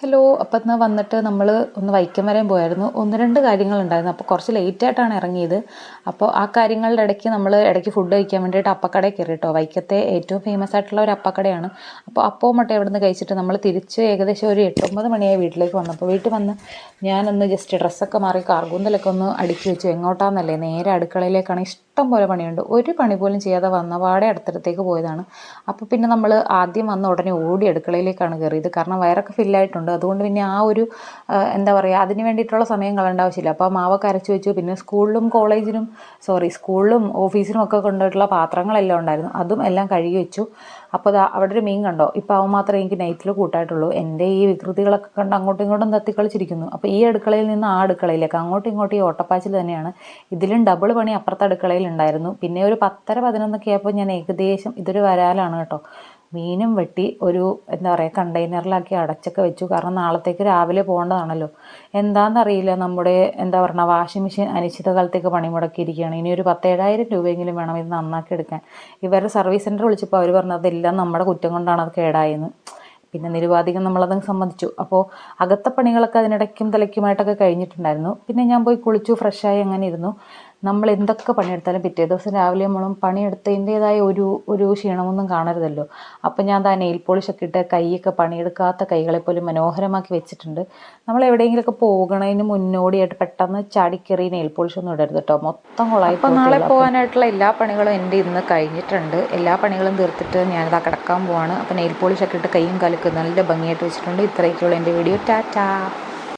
Hello. അപ്പം ഇന്ന് വന്നിട്ട് നമ്മൾ ഒന്ന് വൈക്കം വരെയും പോയായിരുന്നു. 1-2 കാര്യങ്ങളുണ്ടായിരുന്നു. അപ്പോൾ കുറച്ച് ലേറ്റായിട്ടാണ് ഇറങ്ങിയത്. അപ്പോൾ ആ കാര്യങ്ങളുടെ ഇടയ്ക്ക് നമ്മൾ ഇടയ്ക്ക് ഫുഡ് കഴിക്കാൻ വേണ്ടിയിട്ട് അപ്പക്കടയിൽ കയറി കേട്ടോ. വൈക്കത്തെ ഏറ്റവും ഫേമസ് ആയിട്ടുള്ള ഒരു അപ്പക്കടയാണ്. അപ്പോൾ അപ്പവും മുട്ട ഇവിടെ നിന്ന് കഴിച്ചിട്ട് നമ്മൾ തിരിച്ച് ഏകദേശം ഒരു 8-9 മണിയായി വീട്ടിലേക്ക് വന്നപ്പോൾ വീട്ടിൽ വന്ന് ഞാനൊന്ന് ജസ്റ്റ് ഡ്രസ്സൊക്കെ മാറി കാർഗൂന്തലൊക്കെ ഒന്ന് അടുക്കി വെച്ചു. എങ്ങോട്ടാന്നല്ലേ, നേരെ അടുക്കളയിലേക്കാണ്. ഇഷ്ടം പോലെ പണിയുണ്ട്. ഒരു പണി പോലും ചെയ്യാതെ വന്നപാടെ അടുത്തടുത്തേക്ക് പോയതാണ്. അപ്പോൾ പിന്നെ നമ്മൾ ആദ്യം വന്ന ഉടനെ ഓടി അടുക്കളയിലേക്കാണ് കയറിയത്. കാരണം വയറൊക്കെ ഫില്ലായിട്ടുണ്ട്. അതുകൊണ്ട് പിന്നെ ആ ഒരു എന്താ പറയുക, അതിന് വേണ്ടിയിട്ടുള്ള സമയം കളയേണ്ട ആവശ്യമില്ല. അപ്പോൾ മാവൊക്കെ അരച്ച് വെച്ചു. പിന്നെ സ്കൂളിലും ഓഫീസിലും ഒക്കെ കൊണ്ടുപോയിട്ടുള്ള പാത്രങ്ങളെല്ലാം ഉണ്ടായിരുന്നു. അതും എല്ലാം കഴുകി വെച്ചു. അപ്പോൾ അവിടെ ഒരു മീൻ കണ്ടോ, ഇപ്പോൾ അവൻ മാത്രമേ എനിക്ക് നൈറ്റിൽ കൂട്ടായിട്ടുള്ളൂ. എൻ്റെ ഈ വികൃതികളൊക്കെ കണ്ട് അങ്ങോട്ടും ഇങ്ങോട്ടും തത്തിക്കളിച്ചിരിക്കുന്നു. അപ്പോൾ ഈ അടുക്കളയിൽ നിന്ന് ആ അടുക്കളയിലേക്ക് അങ്ങോട്ടും ഇങ്ങോട്ടും ഈ ഓട്ടപ്പാച്ചിൽ തന്നെയാണ്. ഇതിലും ഡബിൾ പണി അപ്പുറത്തെ അടുക്കളയിൽ ഉണ്ടായിരുന്നു. പിന്നെ ഒരു 10:30-11 ആയപ്പോൾ ഞാൻ ഏകദേശം ഇതൊരു വരാലാണ് കേട്ടോ, മീനും വെട്ടി ഒരു എന്താ പറയുക കണ്ടെയ്നറിലാക്കി അടച്ചൊക്കെ വെച്ചു. കാരണം നാളത്തേക്ക് രാവിലെ പോകേണ്ടതാണല്ലോ. എന്താണെന്നറിയില്ല, നമ്മുടെ എന്താ പറയുക വാഷിംഗ് മെഷീൻ അനിശ്ചിതകാലത്തേക്ക് പണിമുടക്കിയിരിക്കുകയാണ്. ഇനി ഒരു 10,000-7,000 രൂപയെങ്കിലും വേണം ഇത് നന്നാക്കി എടുക്കാൻ. ഇവരുടെ സർവീസ് സെൻറ്റർ വിളിച്ചപ്പോൾ അവർ പറഞ്ഞത് അതെല്ലാം നമ്മുടെ കുറ്റം കൊണ്ടാണ് അത് കേടായെന്ന്. പിന്നെ നിരുപാധികം നമ്മളത് സമ്മതിച്ചു. അപ്പോൾ അകത്തെ പണികളൊക്കെ അതിനിടയ്ക്കും തലയ്ക്കുമായിട്ടൊക്കെ കഴിഞ്ഞിട്ടുണ്ടായിരുന്നു. പിന്നെ ഞാൻ പോയി കുളിച്ചു, ഫ്രഷായി അങ്ങനെ ഇരുന്നു. നമ്മൾ എന്തൊക്കെ പണിയെടുത്താലും പിറ്റേ ദിവസം രാവിലെ നമ്മളും പണിയെടുത്തതിൻ്റേതായ ഒരു ക്ഷീണമൊന്നും കാണരുതല്ലോ. അപ്പം ഞാൻ നെയിൽ പോളിഷൊക്കെ ഇട്ട് കൈയൊക്കെ പണിയെടുക്കാത്ത കൈകളെപ്പോലും മനോഹരമാക്കി വെച്ചിട്ടുണ്ട്. നമ്മൾ എവിടെയെങ്കിലുമൊക്കെ പോകണതിന് മുന്നോടിയായിട്ട് പെട്ടെന്ന് ചാടിക്കറി നെയിൽ പോളിഷൊന്നും ഇടരുത് കേട്ടോ, മൊത്തം കൊളായി. അപ്പോൾ നാളെ പോകാനായിട്ടുള്ള എല്ലാ പണികളും എൻ്റെ ഇന്ന് കഴിഞ്ഞിട്ടുണ്ട്. എല്ലാ പണികളും തീർത്തിട്ട് ഞാനിതാ കിടക്കാൻ പോവാണ്. അപ്പോൾ നെയിൽ പോളിഷൊക്കെ ഇട്ട് കൈയും കാലൊക്കെ നല്ല ഭംഗിയായിട്ട് വെച്ചിട്ടുണ്ട്. ഇത്രയൊക്കെയുള്ള എൻ്റെ വീഡിയോ. ടാറ്റാ.